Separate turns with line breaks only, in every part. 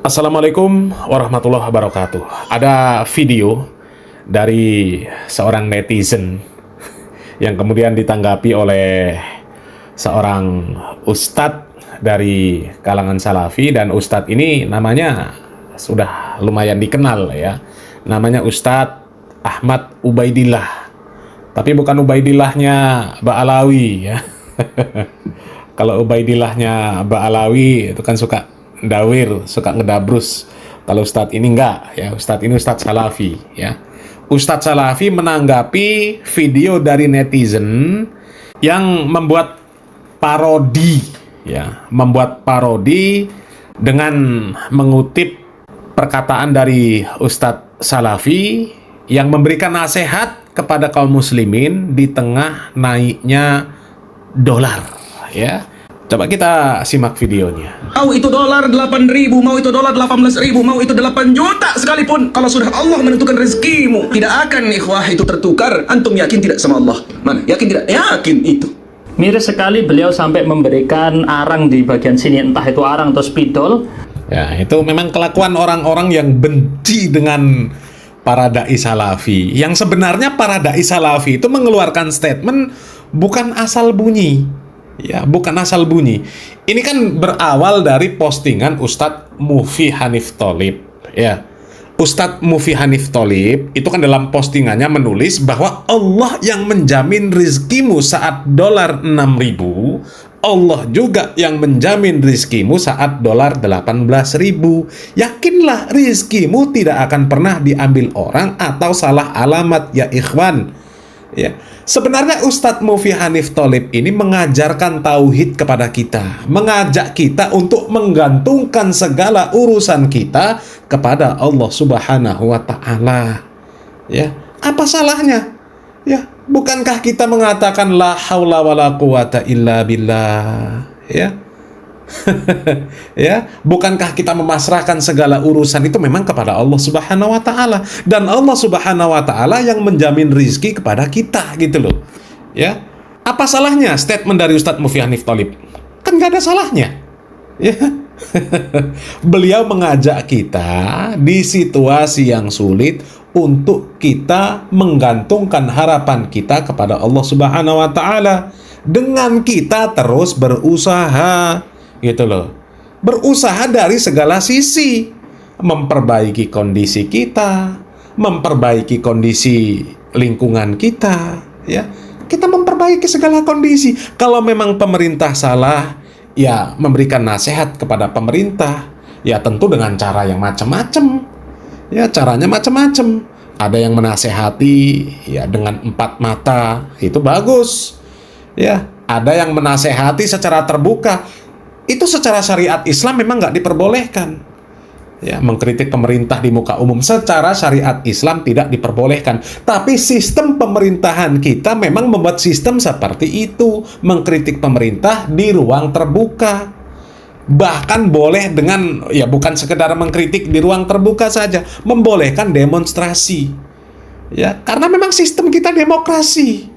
Assalamualaikum warahmatullahi wabarakatuh. Ada video dari seorang netizen yang kemudian ditanggapi oleh seorang ustadz dari kalangan Salafi, dan ustadz ini namanya sudah lumayan dikenal ya. Namanya Ustadz Ahmad Ubaidillah. Tapi bukan Ubaidillahnya Ba'alawi ya. Kalau Ubaidillahnya Ba'alawi itu kan suka dawir, suka ngedabrus. Kalau Ustadz ini enggak ya, Ustadz ini Ustadz Salafi ya. Ustadz Salafi menanggapi video dari netizen yang membuat parodi ya, membuat parodi dengan mengutip perkataan dari Ustadz Salafi yang memberikan nasihat kepada kaum muslimin di tengah naiknya dolar ya. Coba kita simak videonya.
Mau itu dolar 8.000, mau itu dolar 18.000, mau itu 8 juta sekalipun, kalau sudah Allah menentukan rezekimu, tidak akan ikhwah itu tertukar. Antum yakin tidak sama Allah? Mana? Yakin tidak? Yakin itu.
Miris sekali beliau sampai memberikan arang di bagian sini, entah itu arang atau spidol.
Ya, itu memang kelakuan orang-orang yang benci dengan para dai Salafi. Yang sebenarnya para dai Salafi itu mengeluarkan statement bukan asal bunyi. Ya, bukan asal bunyi. Ini kan berawal dari postingan Ustadz Mufi Hanif Tholib. Ya, Ustadz Mufi Hanif Tholib itu kan dalam postingannya menulis bahwa Allah yang menjamin rizkimu saat dolar 6.000, Allah juga yang menjamin rizkimu saat dolar 18.000. Yakinlah rizkimu tidak akan pernah diambil orang atau salah alamat ya ikhwan. Ya. Sebenarnya Ustadz Mufi Hanif Tholib ini mengajarkan tauhid kepada kita, mengajak kita untuk menggantungkan segala urusan kita kepada Allah Subhanahu wa taala. Ya, apa salahnya? Ya, bukankah kita mengatakan la haula wala quwata illa billah? Ya. Ya, bukankah kita memasrahkan segala urusan itu memang kepada Allah Subhanahu wa taala, dan Allah Subhanahu wa taala yang menjamin rizki kepada kita gitu loh. Ya. Apa salahnya statement dari Ustadz Mufi Hanif Tholib? Kan gak ada salahnya. Ya. Beliau mengajak kita di situasi yang sulit untuk kita menggantungkan harapan kita kepada Allah Subhanahu wa taala dengan kita terus berusaha gitu loh. Berusaha dari segala sisi, memperbaiki kondisi kita, memperbaiki kondisi lingkungan kita, ya. Kita memperbaiki segala kondisi. Kalau memang pemerintah salah, ya memberikan nasihat kepada pemerintah, ya tentu dengan cara yang macam-macam. Ya, caranya macam-macam. Ada yang menasehati ya dengan 4 mata, itu bagus. Ya, ada yang menasehati secara terbuka. Itu secara syariat Islam memang nggak diperbolehkan. Ya, mengkritik pemerintah di muka umum secara syariat Islam tidak diperbolehkan. Tapi sistem pemerintahan kita memang membuat sistem seperti itu, mengkritik pemerintah di ruang terbuka. Bahkan boleh dengan, ya bukan sekedar mengkritik di ruang terbuka saja, membolehkan demonstrasi. Ya, karena memang sistem kita demokrasi.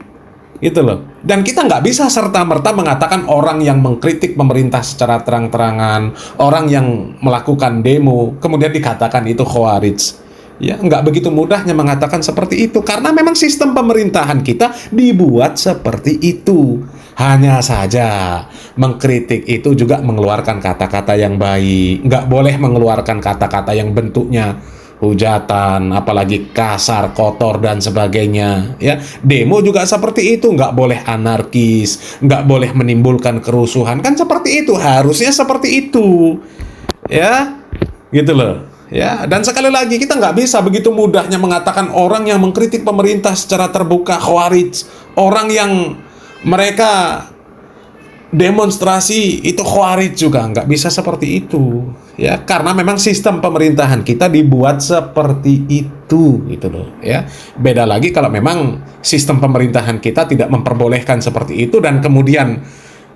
Gitu loh. Dan kita nggak bisa serta-merta mengatakan orang yang mengkritik pemerintah secara terang-terangan, orang yang melakukan demo, kemudian dikatakan itu khawarij. Ya, nggak begitu mudahnya mengatakan seperti itu, karena memang sistem pemerintahan kita dibuat seperti itu. Hanya saja, mengkritik itu juga mengeluarkan kata-kata yang baik. Nggak boleh mengeluarkan kata-kata yang bentuknya hujatan, apalagi kasar, kotor, dan sebagainya. Ya, demo juga seperti itu, nggak boleh anarkis, nggak boleh menimbulkan kerusuhan. Kan seperti itu, harusnya seperti itu. Ya, gitu loh. Ya, dan sekali lagi kita nggak bisa begitu mudahnya mengatakan orang yang mengkritik pemerintah secara terbuka khawarij, orang yang mereka demonstrasi itu khawarij juga, nggak bisa seperti itu ya, karena memang sistem pemerintahan kita dibuat seperti itu gitu loh ya. Beda lagi kalau memang sistem pemerintahan kita tidak memperbolehkan seperti itu dan kemudian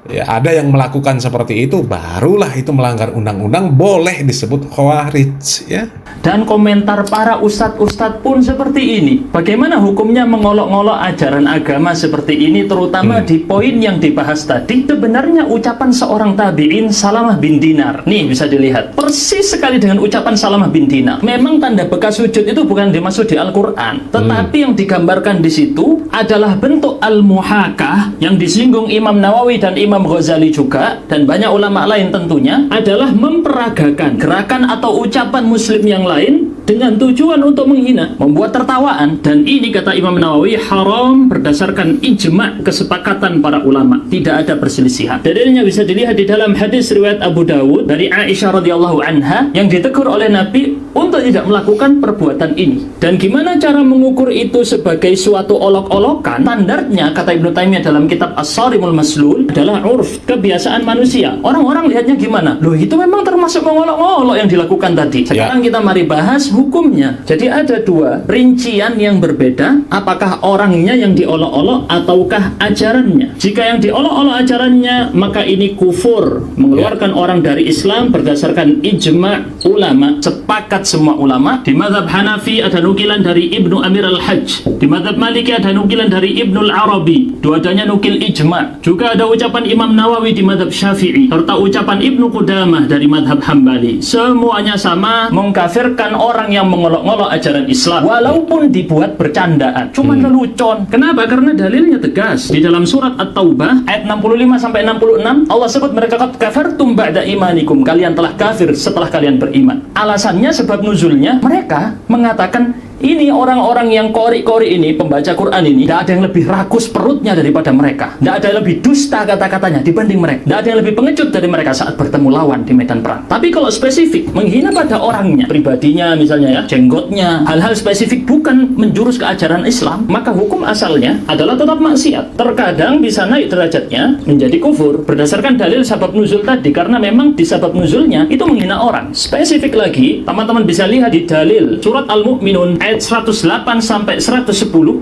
Ya, ada yang melakukan seperti itu, barulah itu melanggar undang-undang, boleh disebut khawarij, ya.
Dan komentar para ustadz-ustadz pun seperti ini. Bagaimana hukumnya mengolok-olok ajaran agama seperti ini, terutama di poin yang dibahas tadi. Sebenarnya ucapan seorang tabi'in Salamah bin Dinar, nih bisa dilihat persis sekali dengan ucapan Salamah bin Dinar. Memang tanda bekas sujud itu bukan dimaksud di Al-Quran, tetapi yang digambarkan di situ adalah bentuk al-muhakah yang disinggung Imam Nawawi dan Imam Ghazali juga, dan banyak ulama lain tentunya, adalah memperagakan gerakan atau ucapan muslim yang lain dengan tujuan untuk menghina, membuat tertawaan. Dan ini kata Imam Nawawi haram berdasarkan ijma' kesepakatan para ulama, tidak ada perselisihan. Dalilnya bisa dilihat di dalam hadis riwayat Abu Dawud dari Aisyah radhiyallahu anha yang ditegur oleh Nabi untuk tidak melakukan perbuatan ini. Dan gimana cara mengukur itu sebagai suatu olok-olokan? Standarnya kata Ibnu Taimiyah dalam kitab As-Sarimul Maslul adalah urf, kebiasaan manusia. Orang-orang lihatnya gimana? Loh, itu memang termasuk mengolok-olok yang dilakukan tadi. Sekarang kita mari bahas hukumnya. Jadi ada dua rincian yang berbeda, apakah orangnya yang diolok-olok ataukah ajarannya. Jika yang diolok-olok ajarannya, maka ini kufur, mengeluarkan orang dari Islam berdasarkan ijma' ulama. Sepakat semua ulama. Di mazhab Hanafi ada nukilan dari Ibnu Amir al-Hajj, di mazhab Maliki ada nukilan dari Ibnu al-Arabi, dua-duanya nukil ijma'. Juga ada ucapan Imam Nawawi di mazhab Syafi'i, serta ucapan Ibnu Qudamah dari mazhab Hambali. Semuanya sama, mengkafirkan orang yang mengolok-olok ajaran Islam, walaupun dibuat bercandaan, cuman lelucon. Kenapa? Karena dalilnya tegas. Di dalam surat At-Taubah ayat 65 sampai 66, Allah sebut mereka qad kafartum ba'da imanikum, kalian telah kafir setelah kalian beriman. Alasannya, sebab nuzulnya, mereka mengatakan ini orang-orang yang kori-kori ini, pembaca Quran ini, tidak ada yang lebih rakus perutnya daripada mereka, tidak ada yang lebih dusta kata-katanya dibanding mereka, tidak ada yang lebih pengecut dari mereka saat bertemu lawan di medan perang. Tapi kalau spesifik menghina pada orangnya, pribadinya misalnya ya, jenggotnya, hal-hal spesifik bukan menjurus ke ajaran Islam, maka hukum asalnya adalah tetap maksiat. Terkadang bisa naik derajatnya menjadi kufur berdasarkan dalil sabab nuzul tadi, karena memang di sabab nuzulnya itu menghina orang. Spesifik lagi, teman-teman bisa lihat di dalil surat Al-Mu'minun ayat 108 sampai 110,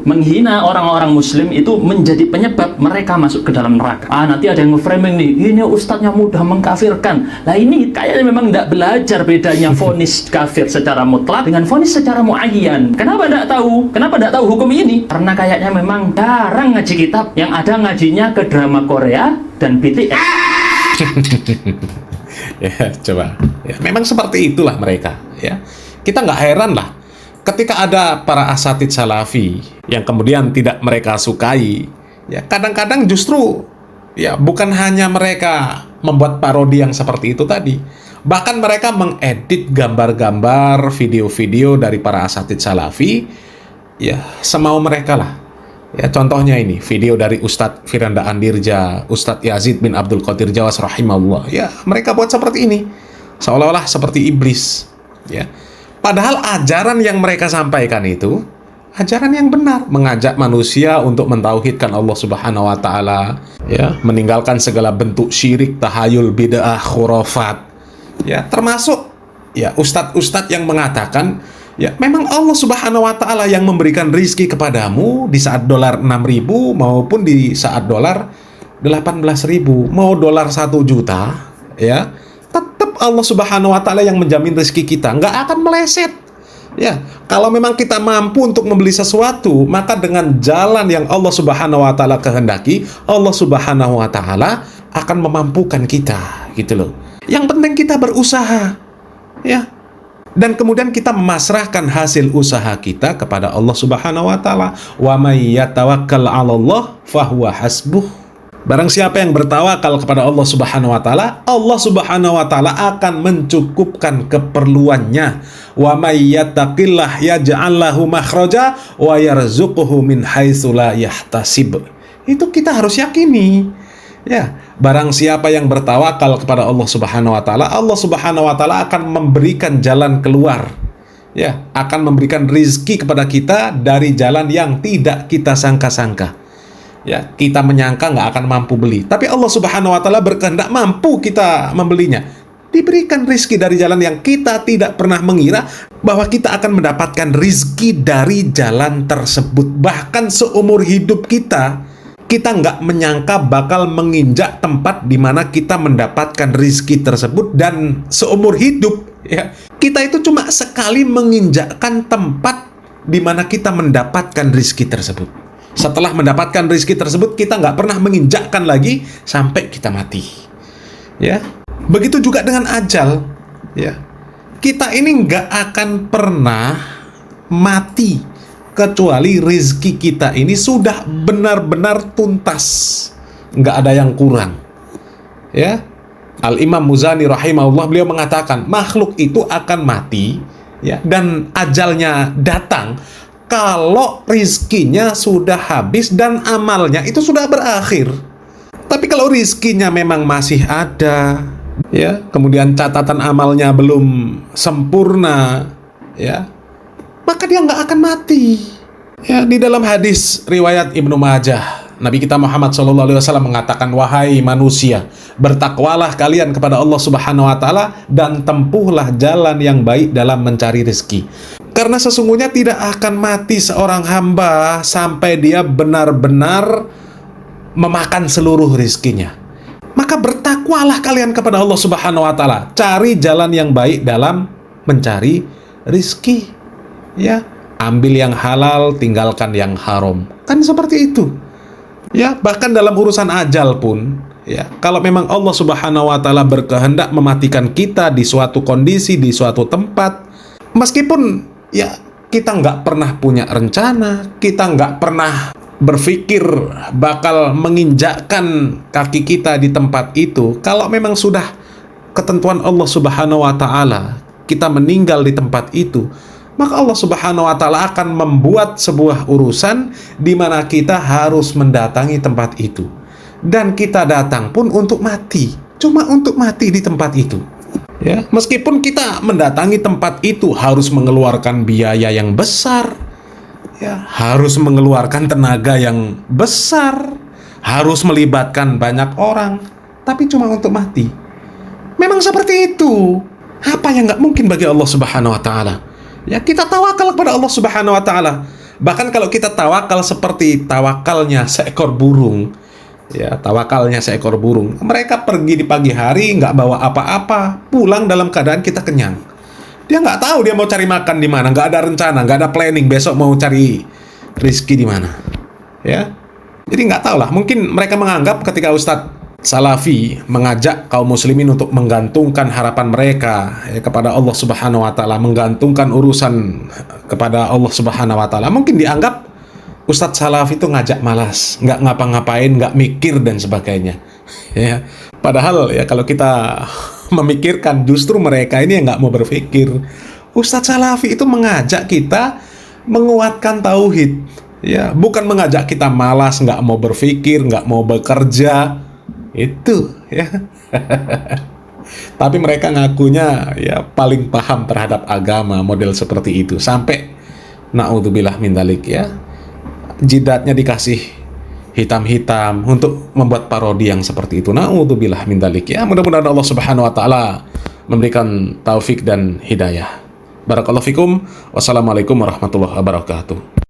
menghina orang-orang muslim itu menjadi penyebab mereka masuk ke dalam neraka. Nanti ada yang nge-framing nih, ini ustadznya mudah mengkafirkan. Lah ini kayaknya memang tidak belajar bedanya vonis kafir secara mutlak dengan vonis secara muayyan. Kenapa tidak tahu? Kenapa tidak tahu hukum ini? Karena kayaknya memang jarang ngaji kitab, yang ada ngajinya ke drama Korea dan BTS.
Ya, coba. Ya, memang seperti itulah mereka. Ya, kita nggak heran lah ketika ada para asatidz salafi yang kemudian tidak mereka sukai. Ya, kadang-kadang justru ya bukan hanya mereka membuat parodi yang seperti itu tadi, bahkan mereka mengedit gambar-gambar, video-video dari para asatidz salafi ya semau mereka lah. Ya, contohnya ini video dari Ustadz Firanda Andirja, Ustadz Yazid bin Abdul Qadir Jawas rahimahullah. Ya, mereka buat seperti ini, seolah-olah seperti iblis. Ya, padahal ajaran yang mereka sampaikan itu ajaran yang benar, mengajak manusia untuk mentauhidkan Allah Subhanahu wa taala, ya, meninggalkan segala bentuk syirik, tahayul, bid'ah, khurafat. Ya, termasuk ya ustadz-ustadz yang mengatakan ya memang Allah Subhanahu wa taala yang memberikan rizki kepadamu di saat dolar 6.000 maupun di saat dolar 18.000, mau dolar 1 juta, ya tetap Allah Subhanahu wa taala yang menjamin rezeki kita, nggak akan meleset. Ya, kalau memang kita mampu untuk membeli sesuatu, maka dengan jalan yang Allah Subhanahu wa taala kehendaki, Allah Subhanahu wa taala akan memampukan kita, gitu loh. Yang penting kita berusaha. Ya. Dan kemudian kita memasrahkan hasil usaha kita kepada Allah Subhanahu wa taala. Wa may yatawakkal 'alallah fahuwa hasbuh. Barang siapa yang bertawakal kepada Allah Subhanahu wa taala, Allah Subhanahu wa taala akan mencukupkan keperluannya. Wa may yattaqillah yaj'al lahu makhraja wa yarzuquhu min haitsu la yahtasib. Itu kita harus yakini. Ya, barang siapa yang bertawakal kepada Allah Subhanahu wa taala, Allah Subhanahu wa taala akan memberikan jalan keluar. Ya, akan memberikan rizki kepada kita dari jalan yang tidak kita sangka-sangka. Ya, kita menyangka nggak akan mampu beli, tapi Allah Subhanahu wa taala berkehendak mampu kita membelinya. Diberikan rizki dari jalan yang kita tidak pernah mengira bahwa kita akan mendapatkan rizki dari jalan tersebut. Bahkan seumur hidup kita kita nggak menyangka bakal menginjak tempat di mana kita mendapatkan rizki tersebut, dan seumur hidup ya kita itu cuma sekali menginjakkan tempat di mana kita mendapatkan rizki tersebut. Setelah mendapatkan rizki tersebut, kita nggak pernah menginjakkan lagi sampai kita mati. Ya, begitu juga dengan ajal. Ya, kita ini nggak akan pernah mati kecuali rizki kita ini sudah benar-benar tuntas, nggak ada yang kurang. Ya, Al-Imam Muzani rahimahullah, beliau mengatakan makhluk itu akan mati ya, dan ajalnya datang kalau rizkinya sudah habis dan amalnya itu sudah berakhir. Tapi kalau rizkinya memang masih ada, ya, kemudian catatan amalnya belum sempurna, ya, maka dia nggak akan mati. Ya, di dalam hadis riwayat Ibnu Majah, Nabi kita Muhammad SAW mengatakan, wahai manusia, bertakwalah kalian kepada Allah Subhanahu wa Ta'ala dan tempuhlah jalan yang baik dalam mencari rezeki. Karena sesungguhnya tidak akan mati seorang hamba sampai dia benar-benar memakan seluruh rezekinya. Maka bertakwalah kalian kepada Allah Subhanahu wa Ta'ala. Cari jalan yang baik dalam mencari rezeki. Ya, ambil yang halal, tinggalkan yang haram. Kan seperti itu. Ya, bahkan dalam urusan ajal pun, ya, kalau memang Allah Subhanahu wa Ta'ala berkehendak mematikan kita di suatu kondisi, di suatu tempat, meskipun ya kita nggak pernah punya rencana, kita nggak pernah berpikir bakal menginjakkan kaki kita di tempat itu, kalau memang sudah ketentuan Allah Subhanahu wa Ta'ala kita meninggal di tempat itu, maka Allah Subhanahu wa Ta'ala akan membuat sebuah urusan di mana kita harus mendatangi tempat itu. Dan kita datang pun untuk mati, cuma untuk mati di tempat itu. Ya, meskipun kita mendatangi tempat itu harus mengeluarkan biaya yang besar, ya, harus mengeluarkan tenaga yang besar, harus melibatkan banyak orang, tapi cuma untuk mati. Memang seperti itu. Apa yang nggak mungkin bagi Allah Subhanahu wa Ta'ala? Ya, kita tawakal kepada Allah Subhanahu wa Ta'ala. Bahkan kalau kita tawakal seperti tawakalnya seekor burung, ya, tawakalnya seekor burung, mereka pergi di pagi hari nggak bawa apa-apa, pulang dalam keadaan kita kenyang. Dia nggak tahu dia mau cari makan di mana, nggak ada rencana, nggak ada planning besok mau cari rezeki di mana. Ya, jadi nggak tahu lah. Mungkin mereka menganggap ketika Ustadz Salafi mengajak kaum muslimin untuk menggantungkan harapan mereka ya, kepada Allah Subhanahu wa Ta'ala, menggantungkan urusan kepada Allah Subhanahu wa Ta'ala, mungkin dianggap Ustadz Salafi itu ngajak malas, nggak ngapa-ngapain, nggak mikir dan sebagainya. Ya, padahal ya kalau kita memikirkan, justru mereka ini yang nggak mau berpikir. Ustadz Salafi itu mengajak kita menguatkan tauhid, ya, bukan mengajak kita malas, nggak mau berpikir, nggak mau bekerja. Itu ya. Tapi mereka ngakunya ya paling paham terhadap agama, model seperti itu, sampai naudzubillah min dzalik ya, jidatnya dikasih hitam-hitam untuk membuat parodi yang seperti itu. Naudzubillah min dzalik ya. Mudah-mudahan Allah Subhanahu wa Ta'ala memberikan taufik dan hidayah. Barakallahu fikum. Wassalamualaikum warahmatullahi wabarakatuh.